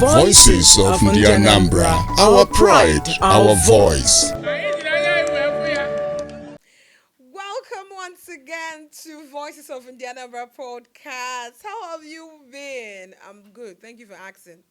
Voices of Ndi Anambra, our pride, our voice. Welcome once again to Voices of Ndi Anambra podcast. How have you been? I'm good. Thank you for asking.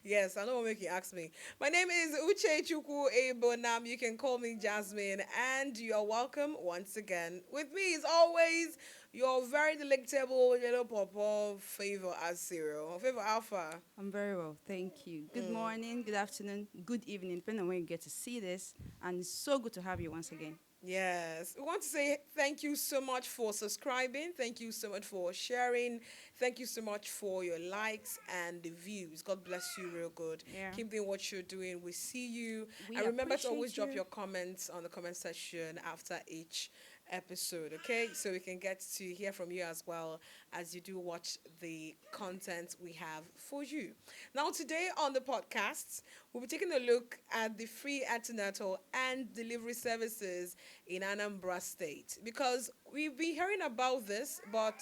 Yes, I know what make you ask me. My name is Uche Chukwu Ebonam. You can call me Jasmine, and you're welcome once again. With me, as always, your very delectable little pawpaw favor as cereal. Favor Alpha. I'm very well, thank you. Good morning, good afternoon, good evening, depending on when you get to see this. And it's so good to have you once again. Yes, we want to say thank you so much for subscribing. Thank you so much for sharing. Thank you so much for your likes and the views. God bless you real good. Yeah. Keep doing what you're doing. We see you. We And remember to appreciate always drop you. your comments on the comment section after each episode, okay? So we can get to hear from you as well as you do watch the content we have for you. Now, today on the podcast, we'll be taking a look at the free antenatal and delivery services in Anambra State because we've been hearing about this, but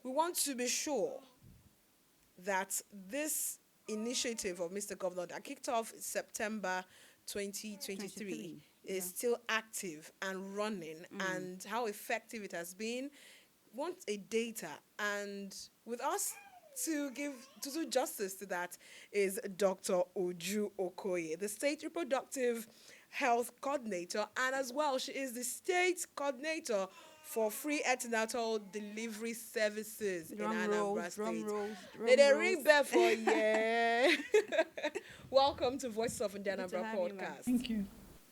we want to be sure that this initiative of Mr. Governor that kicked off September 2023 is still active and running and how effective it has been. Want a data, and with us to do justice to that is Dr. Uju Okoye, the State Reproductive Health Coordinator, and as well she is the State Coordinator for free antenatal delivery services in Anambra State. They ring bell for you. Welcome to Voices of Ndi Anambra podcast. Thank you.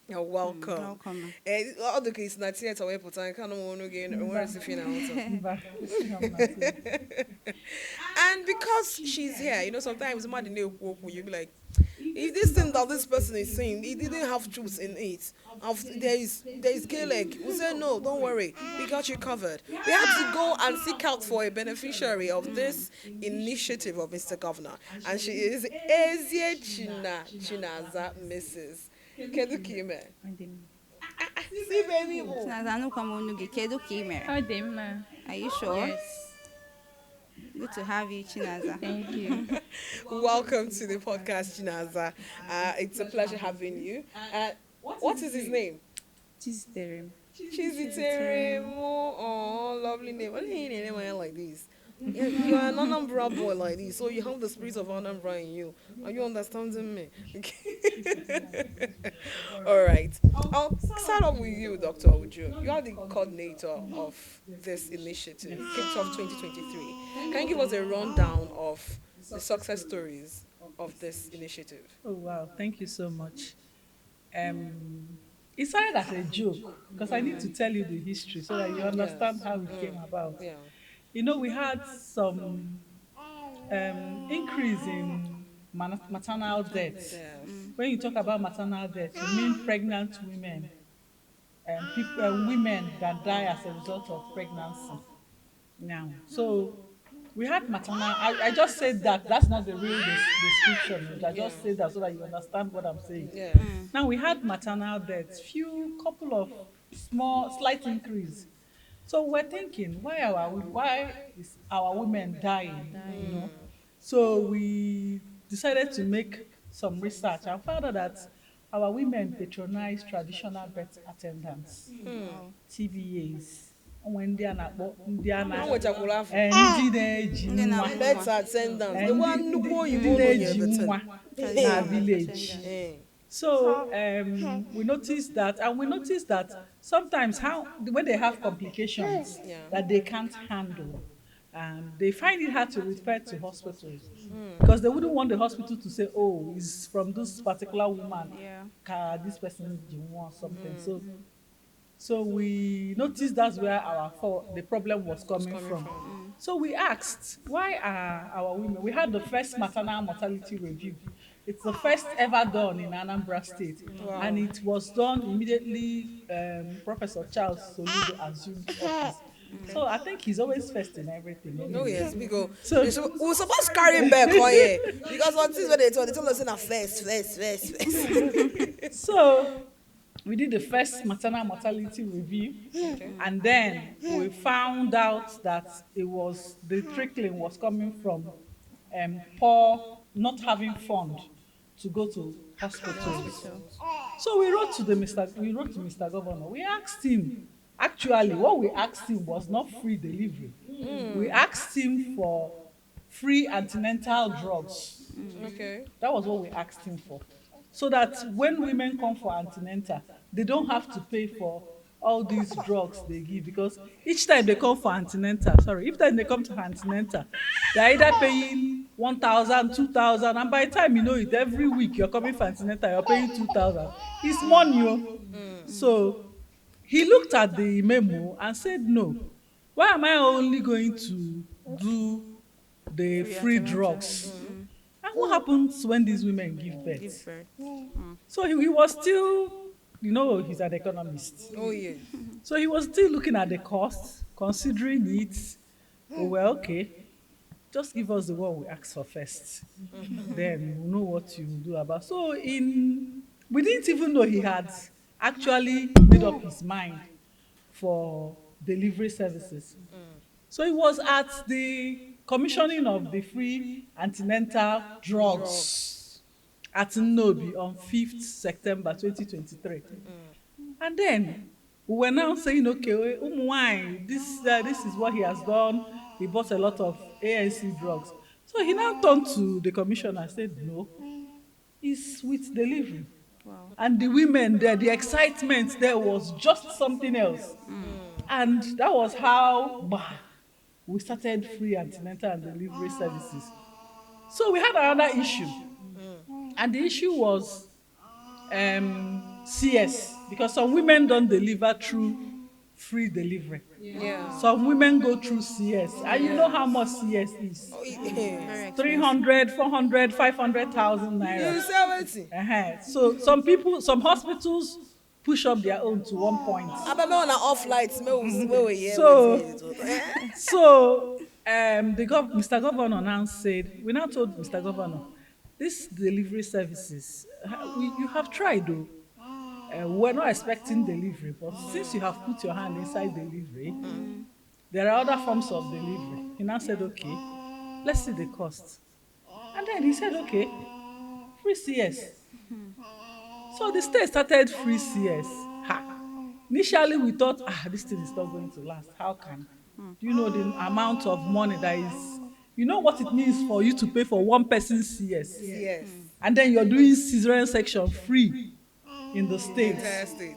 You're welcome. Welcome. All the cases not yet away put on kind of one again. Where is the final? And because she's here, you know, sometimes somebody new you be like, if this thing that this person is saying, he didn't have truth in it. There is gay leg. We say no, don't worry, we got you covered. We have to go and seek out for a beneficiary of this initiative of Mr. Governor, and she is Ezie Chinaza Mrs. Kedu Kime. See baby. Are you sure? Yes. Good to have you, Chinaza. Thank you. Welcome to the podcast, Chinaza. It's a pleasure having you. What is his name? Chizitere. Chiziterem. Oh, lovely name. What do you name a like this? You are an Anambra boy like this, so you have the spirit of Anambra in you. Are you understanding me? All right. I'll start off with you, Dr. Uju. You are the coordinator of this initiative, kicked off 2023. Can you give us a rundown of the success stories of this initiative? Oh wow, thank you so much. It started as a joke because I need to tell you the history so that you understand how it came about. Yeah. You know, we had some increase in maternal deaths. Yes. When you talk about maternal deaths, you mean pregnant women and women that die as a result of pregnancy. Now, so we had maternal. I just said that that's not the real description. I just said that so that you understand what I'm saying. Yeah. Now we had maternal deaths, couple of slight increase. So we're thinking, why is our women dying? You know? So we decided to make some research and found out that our women patronize traditional birth attendants, TBAs. Ndị a na-akpọ ndị a na- Ha nwechakwuru afọ. ndị na-eji Ndị nwa na-amụ Birth attendants. The one nnukwu ndị oyibo na-eji nọ nwa na village. So we noticed that sometimes when they have complications that they can't handle, they find it hard to refer to hospitals because they wouldn't want the hospital to say, "Oh, it's from this particular woman, this person is or something." So we noticed that's where the problem was coming from. So we asked, why are our women? We had the first maternal mortality review. It's the first ever done in Anambra State, and it was done immediately. Professor Charles Soludo assumed office. So I think he's always first in everything. Anyway. Oh yes, we go. So- we're supposed to carry him back, oh yeah. Because what is what they told us in a first. So we did the first maternal mortality review, and then we found out that the trickling was coming from poor, not having fund to go to hospitals. So we wrote to Mr. Governor. We asked him, actually, what we asked him was not free delivery. We asked him for free antenatal drugs. Okay. That was what we asked him for. So that when women come for antenatal, they don't have to pay for all these drugs they give, because each time they come for antenatal, each time they come to antenatal, they're either paying 1,000, 2,000, and by the time you know it, every week you're coming for antenatal, you're paying 2,000. It's money. So he looked at the memo and said, no, why am I only going to do the free drugs? And what happens when these women give birth? So he was still, he's an economist. Oh, yeah. So he was still looking at the cost, considering it. Oh, well, okay, just give us the one we asked for first. Then we'll know what you will do about. So we didn't even know he had actually made up his mind for delivery services. So it was at the commissioning of the free antenatal drugs at Nnobi on 5th September 2023. And then we were now saying, okay, this is what he has done. He bought a lot of ANC drugs. So he now turned to the commissioner and said, no, it's with delivery. Wow. And the women there, the excitement there was just something else. And that was how we started free antenatal and delivery services. So we had another issue. And the issue was CS, because some women don't deliver through free delivery. Yeah. Some women go through CS. And you know how much CS is? Oh, yeah. Very expensive. 300, 400, 500,000 naira. You 70. So some hospitals push up their own to one point. I'm on an off lights. So Mr. Governor now said, we now told Mr. Governor, these delivery services, you have tried though. We're not expecting delivery, but since you have put your hand inside delivery, there are other forms of delivery. He now said, okay, let's see the cost. And then he said, okay, free CS. So the state started free CS. Initially, we thought, this thing is not going to last. How can? Do you know the amount of money that is? You know what it means for you to pay for one person's CS? Yes. And then you're doing cesarean section free in the state. Entire state.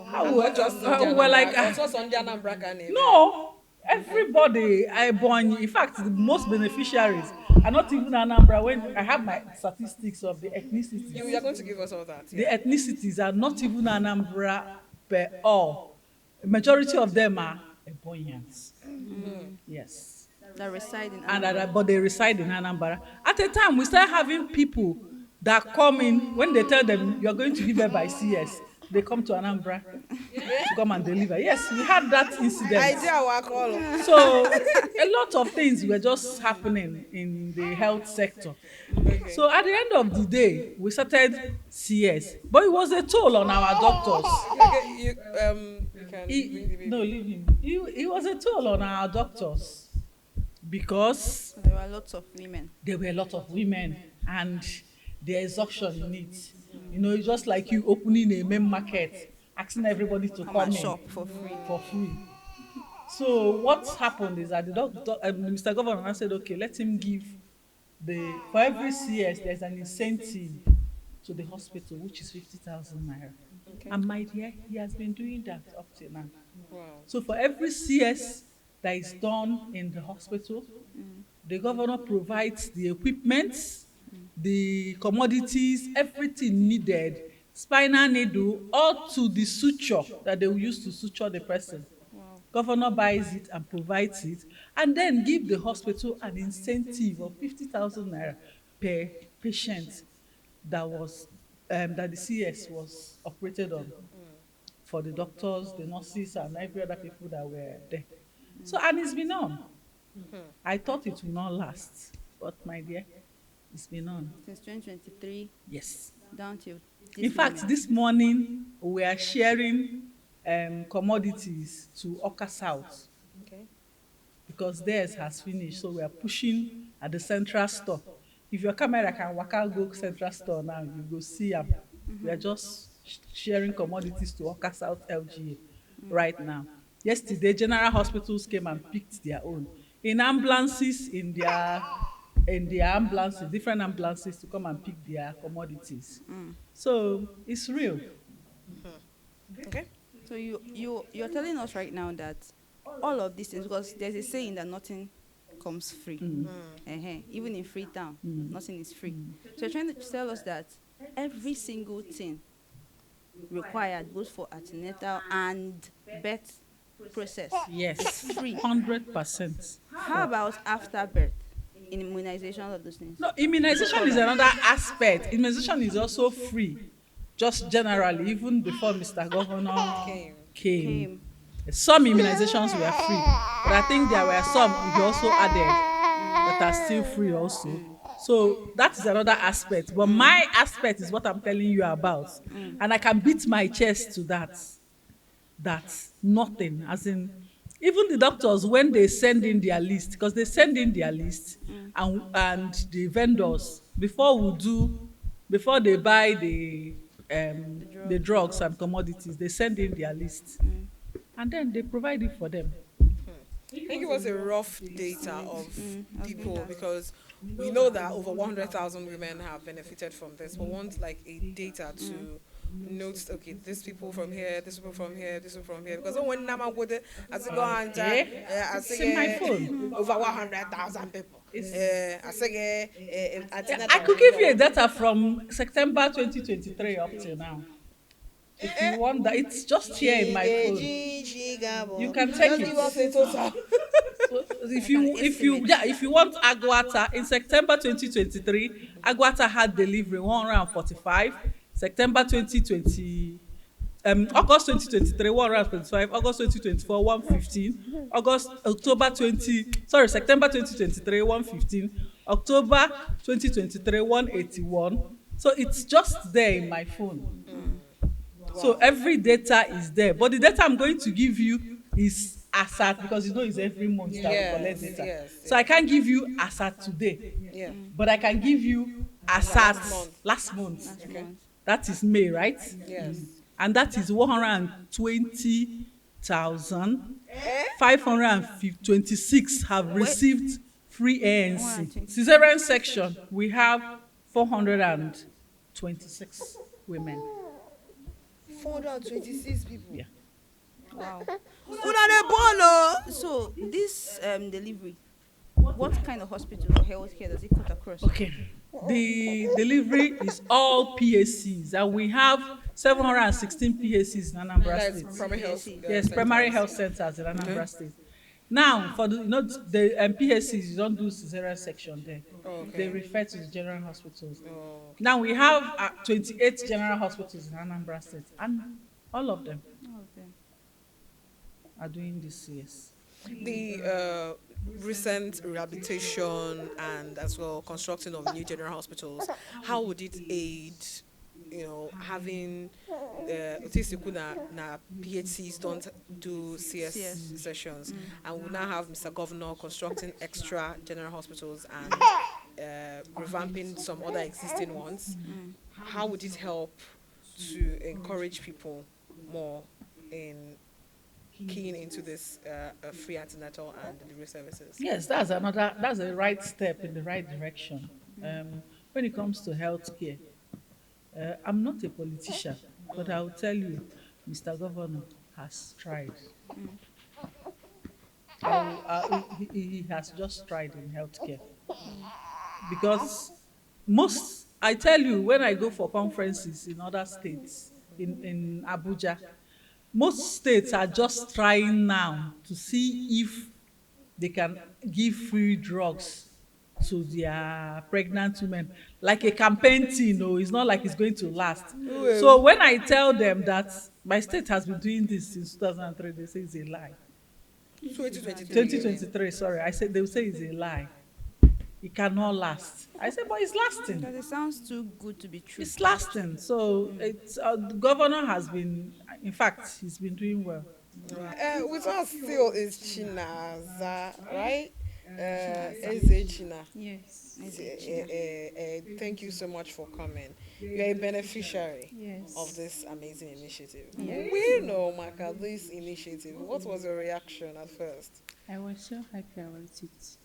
How Not just Ndi we're like, Anambra. Also Ndi Anambra can name. no, everybody I born. In fact, the most beneficiaries are not even Anambra. When I have my statistics of the ethnicities, You are going to give us all that. the Yeah. ethnicities are not even Anambra per all. Majority of them are Ebonyans. Yes. That reside in But they reside in Anambra. At a time, we started having people that come in, when they tell them you're going to give birth by CS, they come to Anambra to come and deliver. Yes, we had that incident. Idea work all. So a lot of things were just happening in the health sector. Okay. So at the end of the day, we started CS, but it was a toll on our doctors. Okay, you can bring the baby. No, leave him. It was a toll on our doctors because there were lots of women. there were a lot of women and the exhaustion in it. It's just like you opening a main market, asking everybody to Come come and in shop for free. for free. So what happened is that the Mr. Governor said, okay, let him give for every CS, there's an incentive to the hospital, which is 50,000 naira. Okay. And my dear, he has been doing that up till now. Wow. So for every CS that is done in the hospital, the governor provides the equipment, the commodities, everything needed, spinal needle, all to the suture that they will use to suture the person. Wow. Governor buys it and provides it, and then give the hospital an incentive of 50,000 naira per patient that the CS was operated on for the doctors, the nurses, and every other people that were there. So, and it's been on. I thought it would not last, but my dear, it's been on. Since 2023 Yes. down till In fact, this morning we are sharing commodities to Oka South Okay. because theirs has finished. So we are pushing at the central store. If your camera can waka go central store now, you go see am. We are just sharing commodities to Oka South LGA right now. Yesterday, general hospitals came and picked their own in ambulances, in their ambulances, different ambulances to come and pick their commodities. So it's real. Okay. So you're telling us right now that all of these things, because there's a saying that nothing comes free. Even in Freetown, nothing is free. So you're trying to tell us that every single thing required both for antenatal and birth process Yes, is free. 100%. How about after birth? In immunization of those things? No, immunization is another aspect. Immunization is also free, just generally, even before Mr. Governor came. Some immunizations were free, but I think there were some he also added that are still free also. So that is another aspect. But my aspect is what I'm telling you about. And I can beat my chest to that. That's nothing. As in, even the doctors, when they send in their list, because they send in their list, and the vendors, before they buy the drugs and commodities, they send in their list. And then they provide it for them. I think it was a rough data of people, because we know that over 100,000 women have benefited from this, but want like a data to note, okay, these people from here, this people from here, this people from here, because when Nama would as go on, I It's in my say phone. over 100,000 people. I say I could give you a data from September 2023 up till now. If you want that, it's just here in my phone. You can take it. So if you want Aguata, in September 2023, Aguata had delivery 145. September 2020, August 2023, 125. August 2024, 115. September 2023, 115. October 2023, 181. So it's just there in my phone. So every data is there, but the data I'm going to give you is ASAT, because it's every month that we collect data. So I can't give you ASAT today, but I can give you ASAT last month. Okay. That is May, right? Yes. And that is 120,526 have received free ANC. Cesarean section, we have 426 women. 426 people. Yeah. Wow. Una So this delivery, what kind of hospital or healthcare does it cut across? Okay. The delivery is all PACs, and we have 716 PACs in Anambra That's State. primary health. Yes, primary health centers in Anambra State. Now, for the PACs, you don't do cesarean section there. They refer to the general hospitals. Now we have 28 general hospitals in Anambra State, and all of them are doing this. Yes. The recent rehabilitation and as well constructing of new general hospitals, how would it aid, having na PHCs don't do CS sessions, and we now have Mr. Governor constructing extra general hospitals and revamping some other existing ones? How would it help to encourage people more in keying into this free antenatal and delivery services? Yes, that's a right step in the right direction. When it comes to healthcare, I'm not a politician, but I will tell you, Mr. Governor has tried. He has just tried in healthcare. Because I tell you, when I go for conferences in other states, in Abuja, most states are just trying now to see if they can give free drugs to their pregnant women, like a campaign thing. It's not like it's going to last. So when I tell them that my state has been doing this since 2003, they say it's a lie. 2023, sorry. They will say it's a lie. It cannot last. I said, but it's lasting. Because it sounds too good to be true. It's lasting. So the governor has been, in fact, he's been doing well. With us still is Chinaza, right? Eze China. Yes. Thank you so much for coming. You are a beneficiary Yes. of this amazing initiative. Yes. We know, Maka, this initiative. What was your reaction at first? I was so happy about it.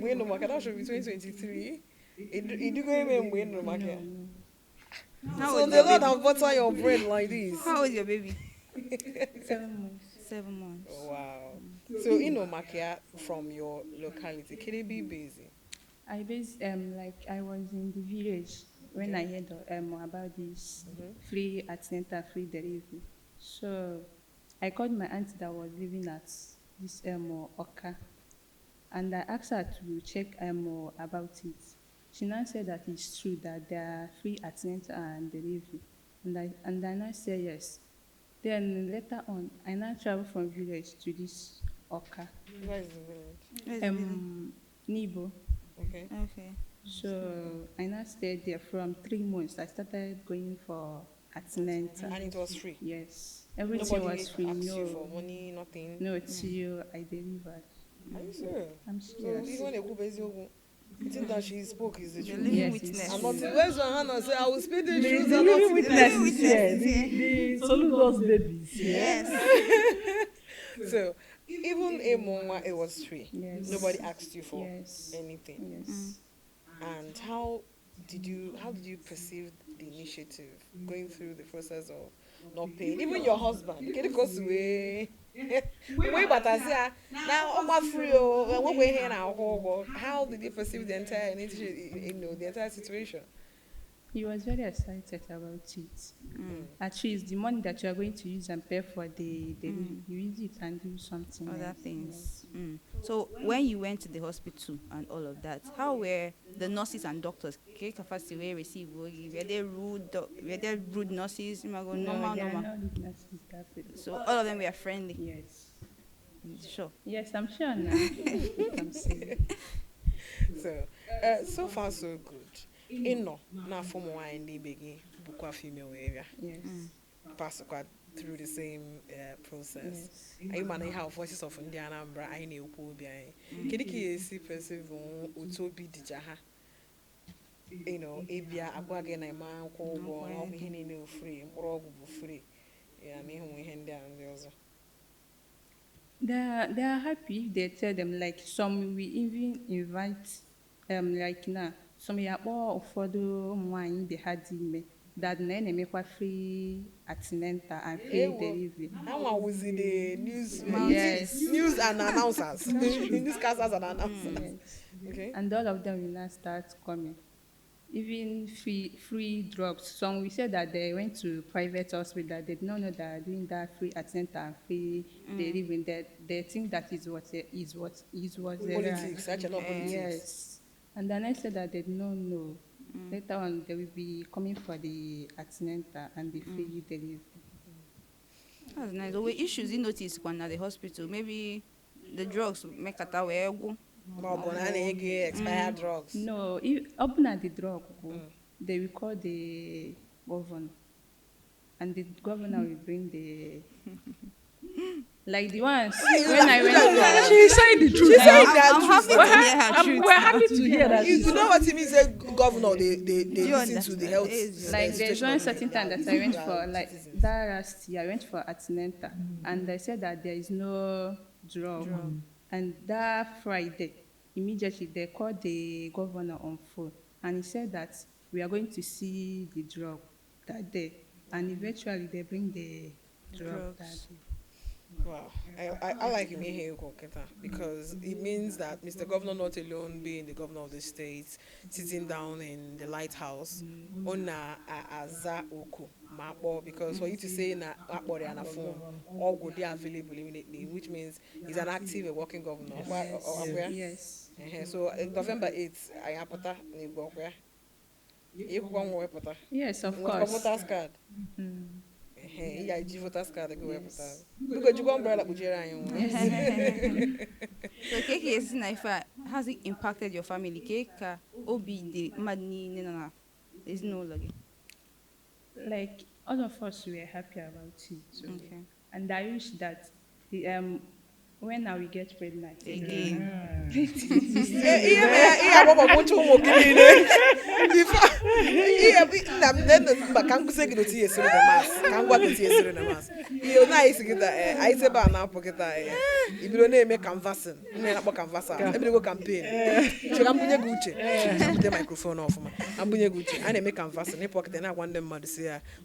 We know, Maka, that should be 2023. It do go in we know, Maka. No. How So old the your Lord baby? have butter your bread like this. How old is your baby? 7 months. 7 months. Wow. So, Makia, from your locality, can it be busy? I based like I was in the village when I heard about this free antenatal free delivery. So I called my aunt that was living at this Oka, and I asked her to check about it. She now said that it's true that there are free antenatal and delivery, and I now said yes. Then later on, I now travel from village to this Oka, Where is the village? Where's the baby? Nibo. Okay. Okay. So I now stayed there from 3 months. I started going for antenatal. And it was free. Yes, everything Nobody was free. asked you for No, money, nothing. no, till I delivered. Are you serious? I'm So serious. even when they go the thing that she spoke is the The truth. living Yes, witness. it's I'm not. Where's your hand and say I will speak the The truth? living witness living is here. witness. The Soludo's babies. Yes. So even a month it was free. Yes. Nobody asked you for Yes. anything. Yes. And how did you perceive the initiative going through the process of not paying? Even your husband, get it goes away. Way but I say now I'm not free and what we here now. How did you perceive the entire initiative, the entire situation? He was very excited about it. At least the money that you are going to use and pay for the you use it and do something Other else. things. So when you went to the hospital and all of that, how were the nurses and doctors? Were they rude? Were they rude nurses? No, Normal, they are normal. not witnesses that way. So all of them were friendly. Yes. Sure. Yes, I'm sure now. I'm serious. So far so good. Na from wine they begin bukwa female area. Yes. Pass through the same process. Yes. I man have voices of Ndi Anambra I ne upo bian. Kidiki esi perceive utobi dijaha. Ebia agwage na man ko go na obi hene ne free, mkporo ogu free. Yeah, me hu ihe ndị a ndị ọzọ. They are happy if they tell them, like some we even invite like now some yakpo ụfọdụ ụmụ nwanyị be ha dị ime that na-emekwa free antenatal and free delivery. How was the news? Yes. News and announcers. Newscasters and announcers. Yes. Okay. And all of them will now start coming. Even free drugs. Some we said that they went to private hospital that they did not know that doing that free antenatal and free delivery. They think that is what Politics, such a lot of politics. Yes. And then I said that they did not know. Later on, they will be coming for the antenatal and the free delivery. That's nice. There were issues you noticed when at the hospital. Maybe the drugs make a tawe. Expired drugs. No, open at the drug, they will call the governor, and the governor will bring the like the ones when I went. She's saying the truth. She's saying I'm that happy to hear her truth. We're happy to hear that. You know what it means? Governor, they listen to the health. Like there's situation one of certain the- time that I went the for, like citizens. that last year, I went for antenatal, and they said that there is no drug. And that Friday, immediately they called the governor on phone, and he said that we are going to see the drug that day, and eventually they bring the drug that day. Wow, I like him here because it means that Mr. Governor not alone being the governor of the state, sitting down in the lighthouse, on aza oku mapo, because for you to say na akbore on a phone, all good they available immediately, which means he's an active and working governor. Yes. So November 8th, I apota ni bokwe. You come with pota. Yes, of With course. voters card. Yeah, you voters card go with pota. Because you go umbrella bujera you. So Keke is Naifa, has it impacted your family? Keke Obi the Madni Nana. There's no login. Like all of us were happy about it. Okay. And I wish that when I will get pregnant Again.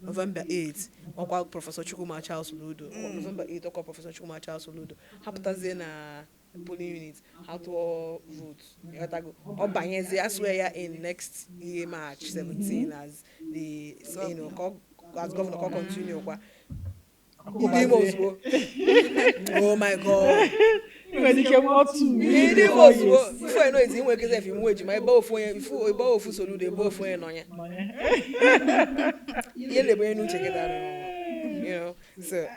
November 8th, Professor Chukuma Charles Soludo. November 8th, Professor Chukuma Charles Soludo. Haputazena polling units, how to all vote. Or Banyeze, I swear in next year March 17 as the as governor can continue. Oh my God. When he came out to Before I know it's in work if you wage my bow for before a bow for Soludo, bow for an onion. You know, so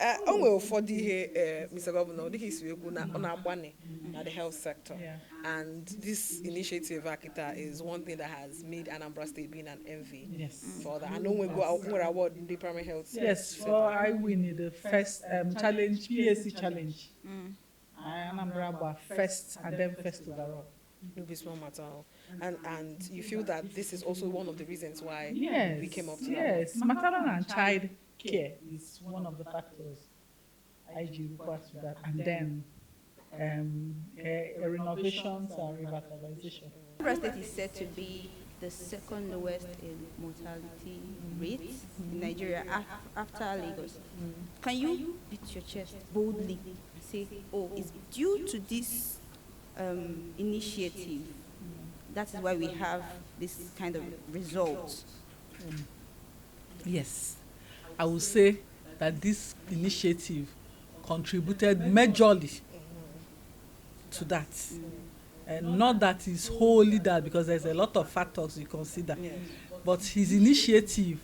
for the Mr. Governor, this is on our money at the health sector, and this initiative Akita is one thing that has made Anambra State being an envy. Yes. For that, I know we go out for award in the primary health. Yes, for I win the first challenge, PSC challenge. Anambra were first and then first overall. It'll be small matter, and you feel that this is also one of the reasons why we came up to that. Yes, maternal and child care is one of the factors IG requires for that, and then renovations and revitalization. Anambra State is said to be the second lowest in mortality rate in Nigeria after Lagos. Can you beat your chest boldly and say, oh, it's due to this initiative, that is why we have this kind of result? Yes, I will say that this initiative contributed majorly to that. And not that it's wholly that, because there's a lot of factors you consider. But his initiative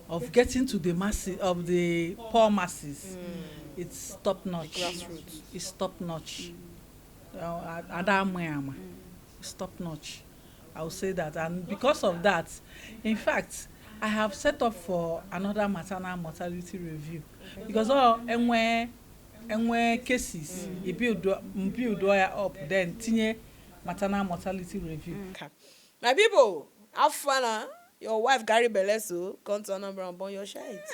of getting to the masses, of the poor masses, it's top notch. Grassroots. It's top notch. It's top notch. I will say that, and because of that, in fact, I have set up for another maternal mortality review, because anywhere cases, you build up, then tinye maternal mortality review. My people, have fun. Your wife Gary Beleso, come to Anambra and burn your shades.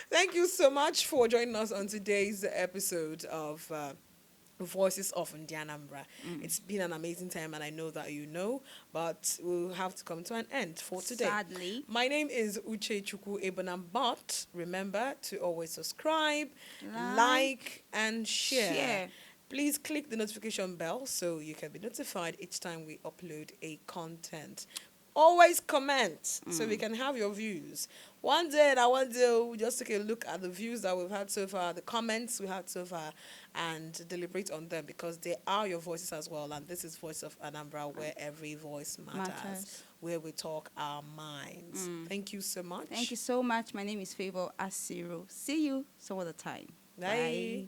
Thank you so much for joining us on today's episode of Voices of Ndi Anambra. It's been an amazing time, and I know that you know, but we'll have to come to an end for today. Sadly. My name is Uche Chukwu Ebonam, but remember to always subscribe, like and share. Please click the notification bell so you can be notified each time we upload a content. Always comment so we can have your views. One day, we'll just take a look at the views that we've had so far, the comments we had so far, and deliberate on them, because they are your voices as well. And this is Voice of Anambra, where every voice matters. Where we talk our minds. Thank you so much. Thank you so much. My name is Favor Asiro. See you some other time. Bye.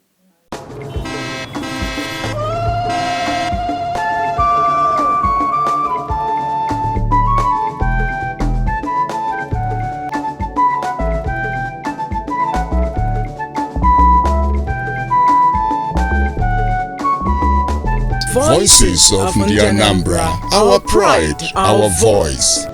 Voices of Ndi Anambra, our pride, our voice.